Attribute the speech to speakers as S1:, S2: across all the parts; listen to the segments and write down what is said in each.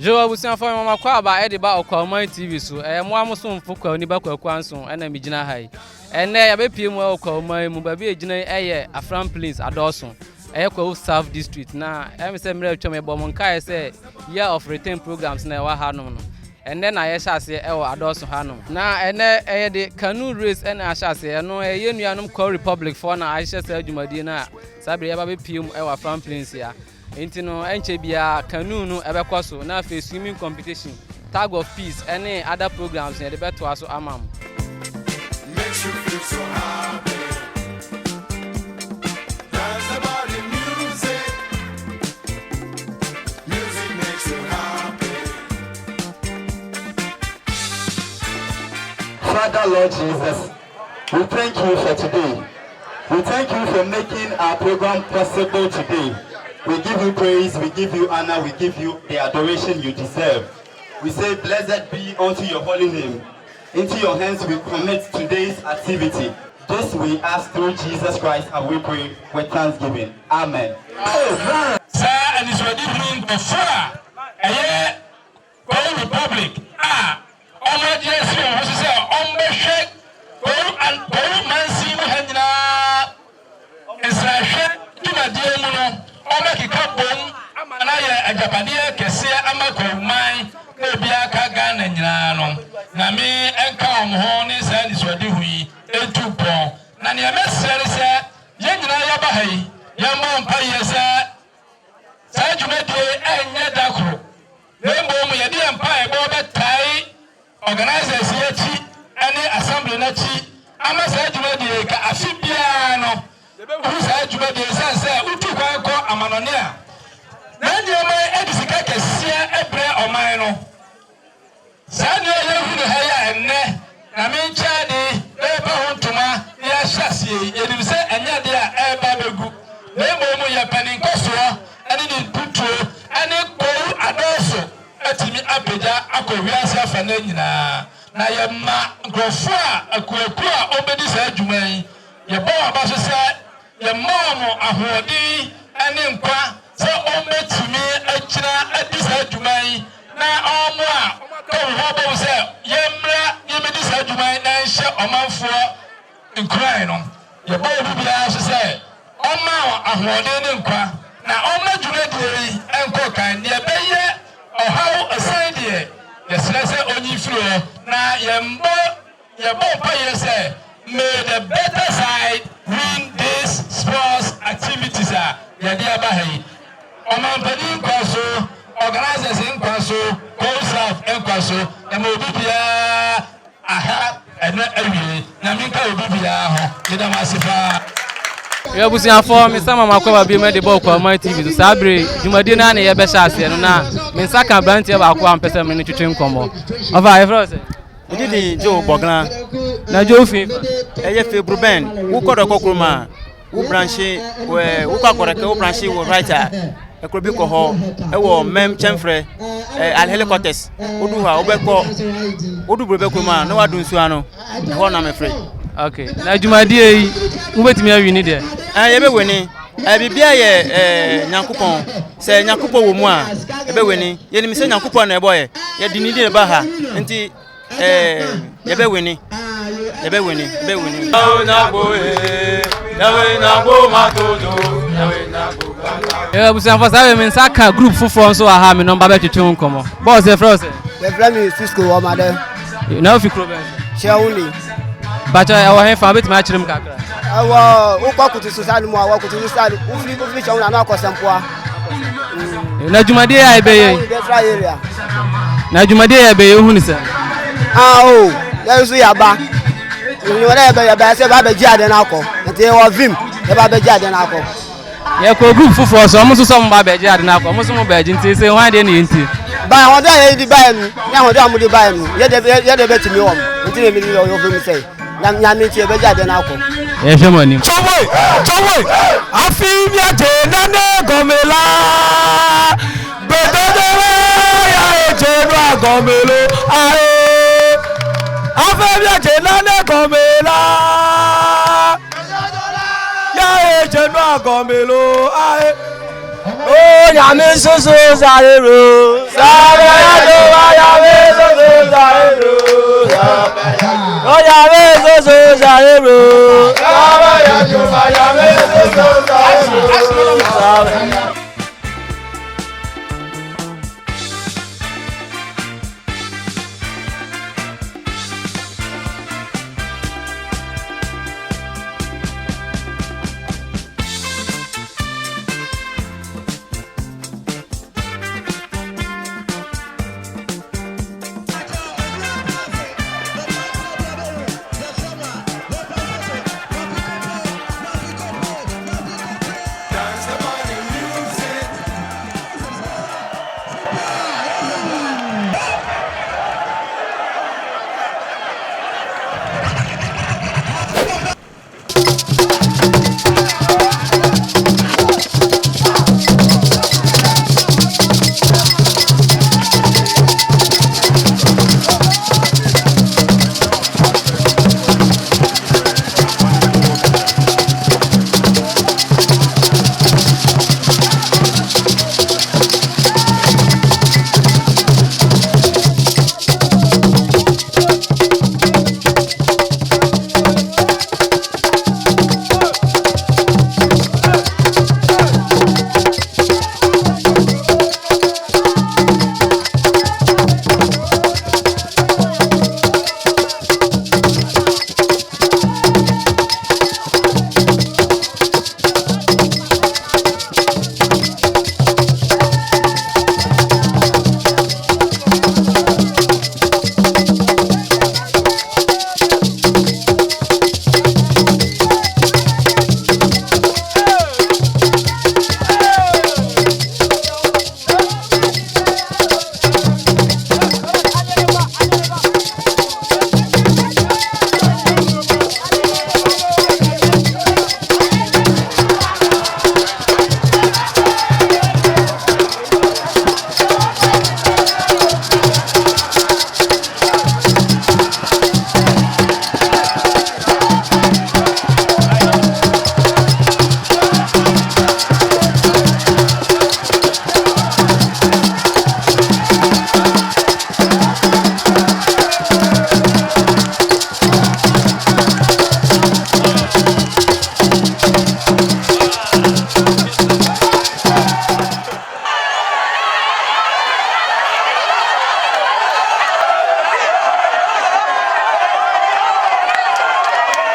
S1: Joe Abusian for Mama Kwaba Ediba or Kwamai TV so mo amusun fukwa ni bakwa kwanso na mi gina hai ene ya be pie mu Kwamai mu ba bi gina Afram Plains Adawso Kwahu South District na em say mre twem ebo mon kai say year of return programs na wa hanom no ene na ye hyase Adawso hanom na ene de Canoe race ene hyase no ye nuanom Kwahu Republic for na hyase adwumadi na sabre ya ba be pie mu Afram Plains ya Intino Enchebia Canoe no ebekwaso na fe swimming competition tag of peace any other programs in the beto aso amam makes you feel so happy dance about the music makes you happy
S2: Father Lord Jesus, we thank you for today. We thank you for making our program possible today. We give you praise, we give you honor, we give you the adoration you deserve. We say, blessed be unto your holy name. Into your hands we commit today's activity. This we ask through Jesus Christ and we pray with thanksgiving. Amen.
S3: Amen. Sir, and it's ready to before Kwahu Republic. Ajabania kese amakomai ebia ka Ghana nyina no na me enka omho ne sa ni swadi hui etupon na ne mesere se ye nyina ya ba hai ya mo mpa ye sa dwumade enye dakro na mbom ye de mpa e bo betai organizers ye chi ane assembly na chi ama sa dwumade ka afibia no hu sa dwumade se utu kwa ko amanone a Nanyama edisika kesia ebre omai no sane yehu no haya enne na mencha de eba hontoma ya hyasie yedim se enya de a eba begu na emomu ye paninkoso ene ni tutuo ene Kwahu Adawso atimi apeja akowiase afa na nyina na ye ma grofo a akuaku a obedi sa adwuman ye bo abaso se ye momo ahodi ene nkwa so ometumi achira adisa adwuman na omo a Kwahu se yemra yemedisa adwuman na hye omanfo nkran no ye ba bibia so se oma ahode ne nkwa na oma dwumadiri enko kan ne beye ohaw asan de yesra se onyifiro na yembo pa yese may the better side win this sports activities a yadi abahi Omampani kwaso, organizers in kwaso, South in kwaso, and Mobibia, aha, and not every Naminka Obibia, Yedamasifa.
S1: You have seen for me some of my cover be made the bulk of my TV to Sabri, Jumadina and Yabeshas, and now Minsaka Banty about 1% minute to train combo. Of I frozen.
S4: You did Joe Boglan,
S1: now Joe Fee,
S4: Bruben, who called a cockruma, who branchy, where who got a branchy writer. A Krobiko Hall, a war, Mem Chamfre, and helicopters. Uduha, Obeko, Udu Rebecca, no, I do Suano, one I'm afraid.
S1: Okay, now you my dear, wait me, you need it.
S4: I ever winning. I be a Yankupon, say Yankupo Wumwa, ever winning. Yet me say Yankupon a boy, yet you need a baha, and tea, ever winning. Ever winning, ever winning. No, no, boy, no, no,
S1: Busan for seven men saka group for so aha me number be twetwe nkomo boss the frozen
S5: the friend is Cisco o mother
S1: you know fi problem
S5: she only
S1: but I want fa bit ma chirem kakra
S5: awo wo kwa kutu social mu awo kutu social ufri che una na akosempoa
S1: na jumade ya be ye na jumade ya be ye hu ni se
S5: o there so ya ba ni wala ya ba se ba be ji ade na akọ nti wo vim e ba be ji ade na akọ
S1: ye ko group fufu so mo so mo ba be ji ade na akọ mo so mo ba ji nti se wan de ni nti
S5: ba won da ye di ba enu ya won da mo di ba enu ye de be timi won nti me ni yo vim say nya mi ti e be ji ade na akọ
S1: ye hwe mo ni
S3: Chowe afi mi aje na ne gomela bedodere ya eje no gomelo ae afi mi aje na ne gomela ya eje no gomelo ae
S5: Oh, Yami Soso Zahiro. Sabayado, Yami Soso Zahiro. Oh, Yami Soso Zahiro. Sabayado, Yami Soso Zahiro.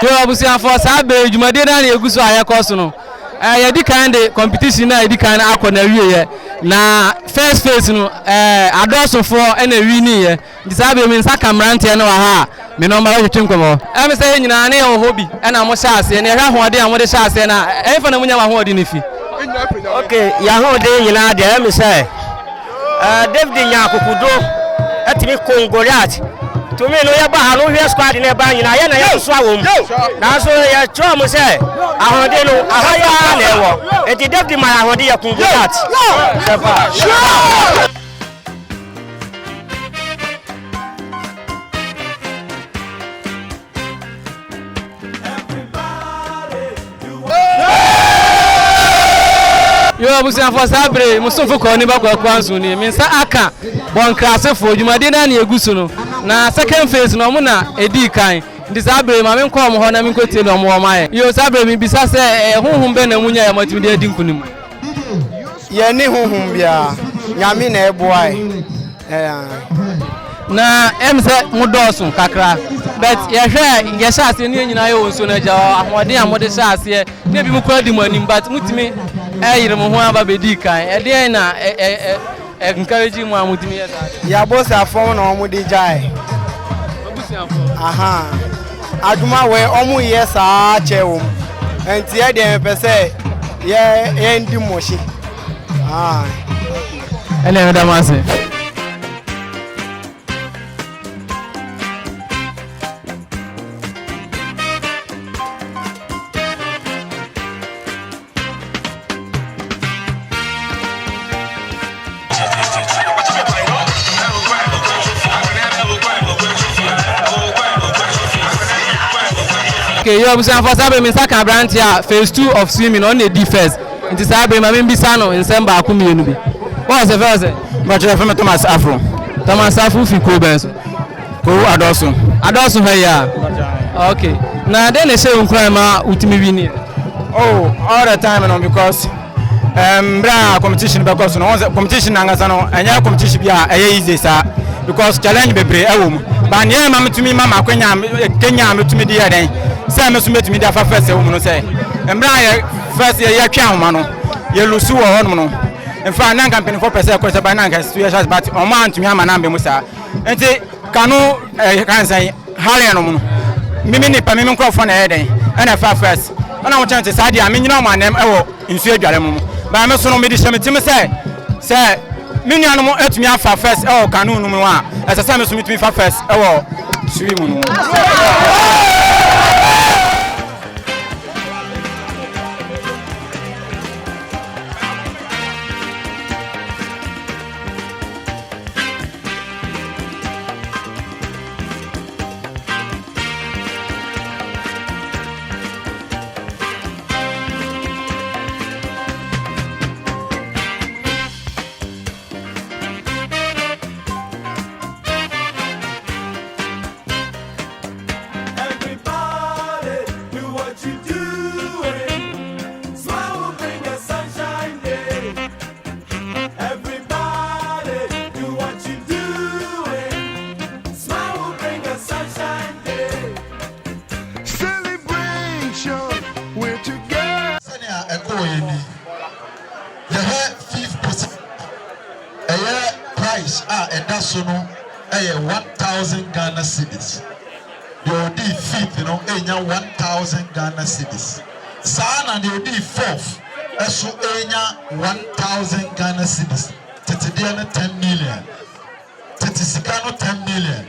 S1: Yo abusiafo saa be dwumade na na eguso ayekoso no ye di kan de competition na ye di kan akọ na wiye na first phase no Adawso fo na wini ye di saa be mi nsa kamrante na wa ha me no ma hwetwe nkomo me say nyina na ye hobby na mo sha ase na ye hwa hode a mo de sha ase na fa na munya ma hode ni fi
S5: okay ya hode nyina de me say David Nyakukudo atimi Congoliat to me no ya ba ha no hwe squad na ba nyina ye na ye so awom na so ya tro mo say ahode no ahaya na ewo enti David ma ahode ya Congoliat
S1: yo abusiafo sabre musofo ko ni ba kwa anso ni minsa aka bon krasefo dwumade na na egusu no na second phase no mo na edi kan ndi sabre ma men ko mo ho na men ko tie no mo ma yo sabre mi bisa se honhom be na munya ya matimi de edi nkunim
S5: ye ni honhom bia nyame na eboai
S1: na emse mudoso kakra but ye hwe ye sha ase ni nyina ye wonso na ja ahode amode sha ase na bi mu kwa di manim but mutimi yire mo ho aba bedi kan de na encourage mu amutimi ye sa
S5: ya boss afon na omo di jai aha aduma we omo ye sa chewo enti e de pese ye ndi moshi
S1: ele da mase okay yo busan for sabe mi saka brand here phase 2 of swimming on the first nti saa bere ma membisa no nsɛm baako mmienu bi wɔn sɛ fɛn sɛ
S4: mbɛkyerɛ fɛn mi Thomas Afro
S1: fi kuro bɛn so
S4: Kwahu
S1: Adawso hɔ yi a okay na den na ɛhyɛ nkran ma utimi wi ni
S4: oh all the time no because bra competition bɛkɔ so no competition angasa no ɛnyɛ competition bi a ɛyɛ easy saa because challenge bebree ɛwɔ mu ba nea ma metumi ma makwenya Kenya metumi di yɛ den sɛ me so metumi di afa first ɛwɔ mu no sɛ mbra yɛ first yɛ twa ahoma no yɛ lusu wɔ hɔ no in fact nan campaign for person ɛkɔ sɛ ba nan ka situation but ɔmo antumi ama nan bɛ mu saa nti Canoe kan sɛ hare no mu no mimi nipa mimi nkrɔfo na ɛyɛ den ɛna fa first ɛna mo kyɛn saa deɛ me nyina ɔmo anem ɛwɔ nsuo adware mu ba me so no me di hyɛ me tim sɛ me nua no atumi afa first ɛwɔ Canoe no mu a ɛsɛ sɛ me so metumi fa first ɛwɔ sui mu no
S3: Adawso no 1,000 Ghana cedis. The OD fifth, 1,000 Ghana cedis. Sana the OD fourth, eso 1,000 Ghana cedis. Tetidiana 10 million. Tetisikano 10 million.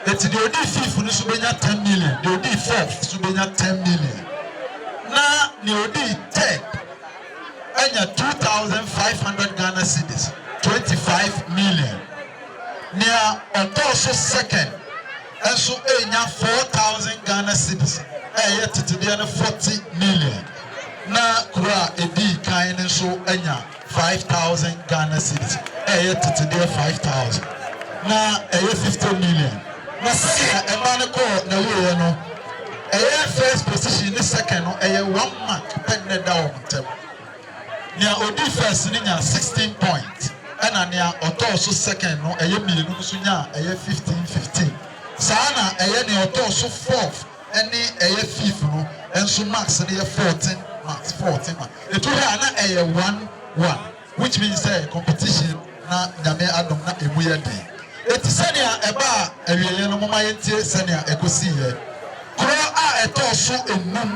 S3: The OD fifth no subenya 10 million. The OD fourth subenya 10 million. Na the OD third, 2,500 Ghana cedis. 25 million. Near Adawso second, and so 4,000 Ghana cedis. Yet today 40 million. Na Kura Edi kind and so 5,000 Ghana cedis. Yet today 5,000. Na 50 million. Na say a man called na we no. First position the second no 1 mark pen down them. Near Odi first ninya 16 points. And near Adawso second no million so nya 15. Sana near Adawso fourth and fifth no and so max near 14 marks 14 marks. The two na 1-1 which means competition na nyame adom na emuya day. Eti senia eba awiele no mama yentie senia ekosi ye. Kro a Adawso enum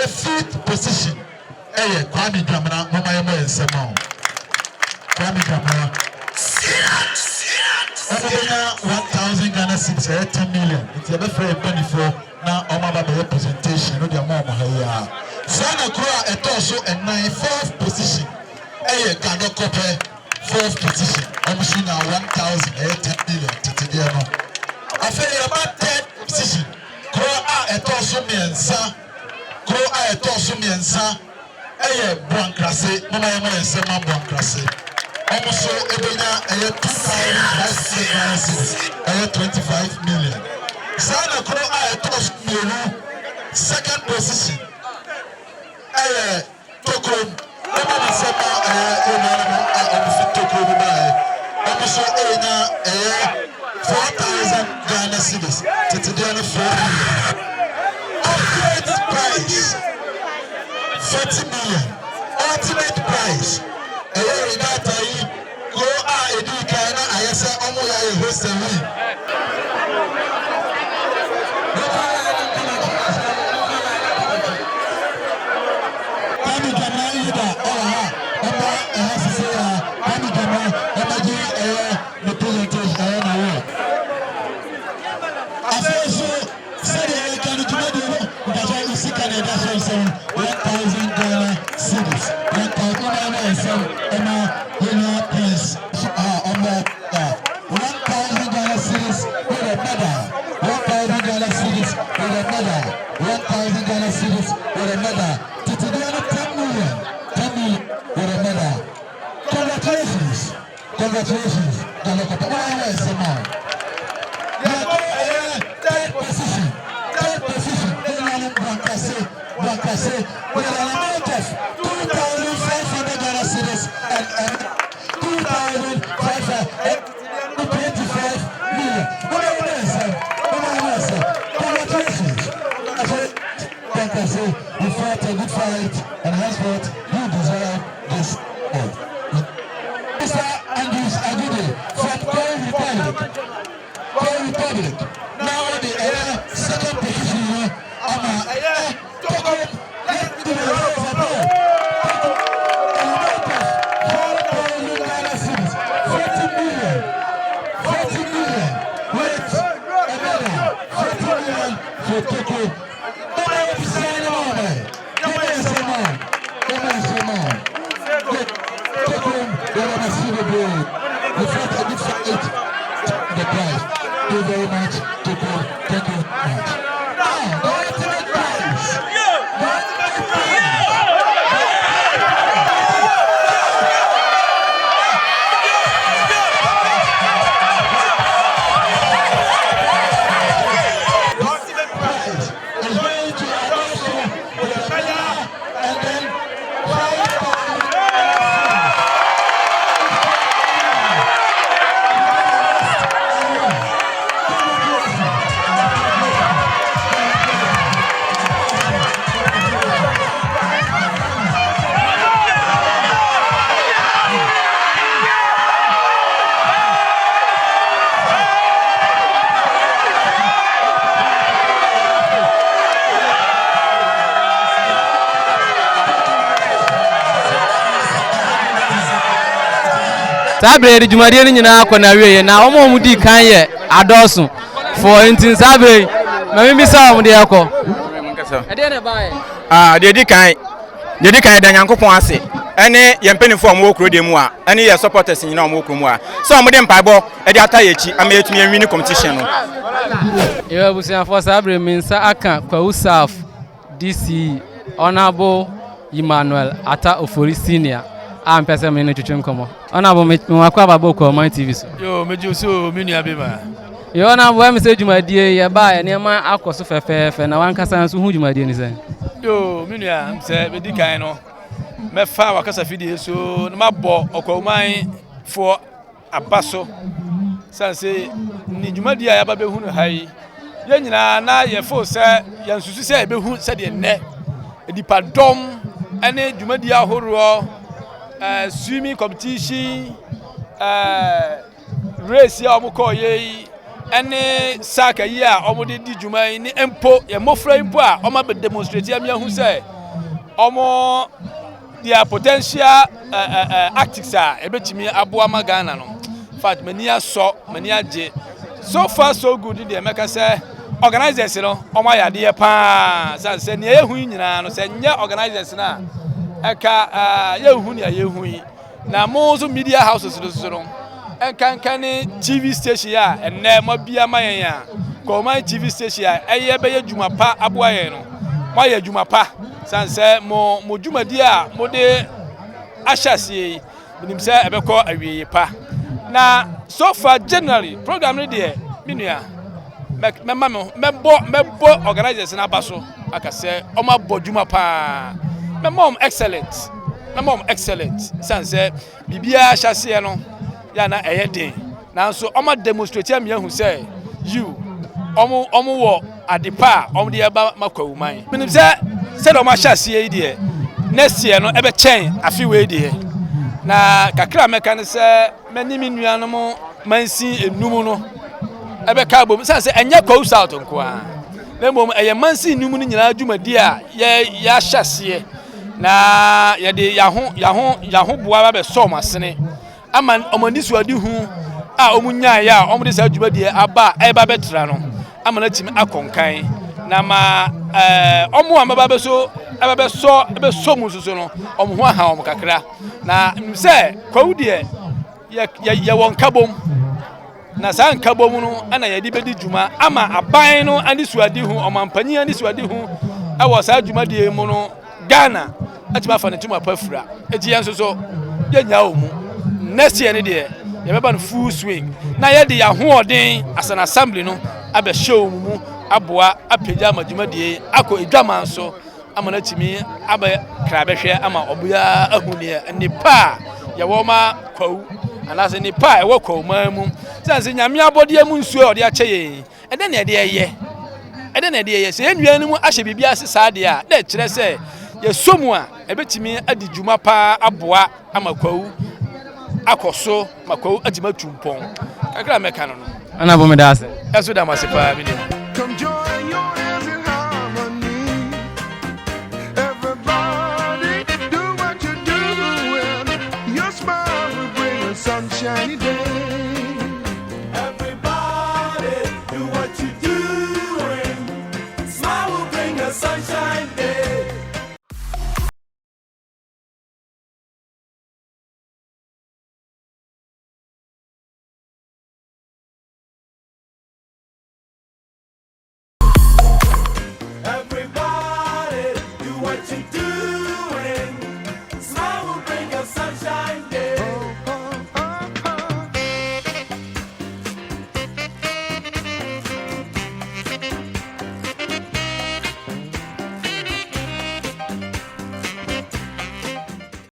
S3: fifth position. Kwame Dramana, Mama Yamo and Samo. Kwame Dramana. 1,000 Ghana cedis, 10 million. It's a very penny for now. Omaba representation. No, the amount of here. Sana Kura Adawso and 4th position. Gado Kope 4th position. Almost now 1,000, 10 million. Titiano. I feel about 10th position. Kura Adawso Miensa. Kura Adawso Miensa. Buankrase, Mama Yamo and Sama Buankrase. Almost so Ebena 2,500 25 million. Sana Kuro Adawso Mienu, second position. Tokom, Mama Sama almost Tokom by almost so 4,000 Ghana cedis. Titidiana 4 million. Ultimate price. 40 million. Ultimate price. Go Edu Kana, I say, Omoya, host and win.
S6: Congratulations, Dalekota. What is the man? Third position. Bankase, with an amount of 2,500 cedis and 2,525 million. Congratulations. Bankase, you fought a good fight, and henceforth, you deserve this award. Mr. Andrews Agude from Kwahu Republic. Now the second position, Thank you very much. Thank you much. Now, the ultimate prize.
S1: Sabre Jumadi ni nyina akọ na wiye na omo mu di kan ye Adawso for intin sabre ma mi bisa omo de akọ e de na bae
S4: de di kan da Nyankopon ase ene ye mpenifo omo okro de mu a ene ye supporters nyina omo okro mu a so omo de mpaebo e de ata ye chi ama yetumi win competition no
S1: yo abusia for sabre minsa aka Kwahu South DC Honorable Emmanuel Ata Ofori Senior am pese me no twetwe nkomo ona bo me akwa babo ko my TV so
S3: yo meju so me nua beba
S1: yo na bo me se djumadie ye ba ye nema akoso fefefe na wankasa nso hu djumadie ni se
S3: yo me nua mse be di kan no me fa wakasa fidie so na mabo okwaman for abaso sanse ni djumadie ya ba be hu no hai ye nyina na ye fo se ye nsusu se be hu se de ne edipa dom ene djumadie ahoro swimming competition race ya omuko ye ene saka yi a omode di djuma ni empo ye mofra empo a oma be demonstrate am yahu say omo their potential actics a ebetimi aboa magana no fact mani aso mani age so far so good dey make say organizers no oma ya de pa say ne yehu nyina no say nya organizers na eka yehu ni yehu yi na mozo media houses so enkankane TV station ya enne mabia mayen ya Kwahu TV station ya eye be ye djuma pa aboa ye no ma ye djuma pa sanse mo djumadi a mo de ahyase minim se ebekọ awieye pa na so far generally program ni de minua mebo organizers na baso akase o ma bo djuma pa mom excellent sanse bibia ahyase no ya na eyeden nanso o ma demonstrate am yahu say you omo wo adepa omo de eba makwawu man minim se do ma ahyase yi de next year no ebe chen afi we de na kakra meka ne se manimi nuanom mansi enum no ebe ka bom sanse enye Kwahu South nko a na mom eye mansi enum no nyina adwumadi a ya ahyase na ye de yaho boa ba be so masene ama omani suadi hu a omunya ya omde sa adwumadi aba eba betra no ama na timi akonkan na ma omo amaba be so ebe so mu so no omo ho aha omo kakra na mse Kwahu de ye won kabom na san kabom no ana ye de bedi djuma ama aban no ani suadi hu omampani ani suadi hu awo sa adwumadi mu no Ghana atima fa ne tuma pafura eti yenso so ye nya omu next year ne de yɛbɛba no full swing na yɛde yɛahoɔden as an assembly no abɛhyɛ mu aboa apagya amadwumadie akɔ edwaman so ama na timi abɛ krabɛhwɛ ama ɔbea ahuneɛ nipa yɛwɔ ma Kwahu anaasɛ nipa ɛwɔ Kwahu man mu sɛ nyame abɔdeɛ mu nsuo ɔde akyɛ yɛn ɛdɛ na ɛde yɛ sɛ yɛnua no mu ahyɛ biribi ase saa deɛ a na ɛkyerɛ sɛ yɛsɔ mu a ɛbɛtumi adi dwuma paa aboa ama Kwahu akɔ so ma Kwahu atumi atumpɔn kakra mɛka no
S1: ana bɔ me da ase
S3: ɛso da mase paa bi de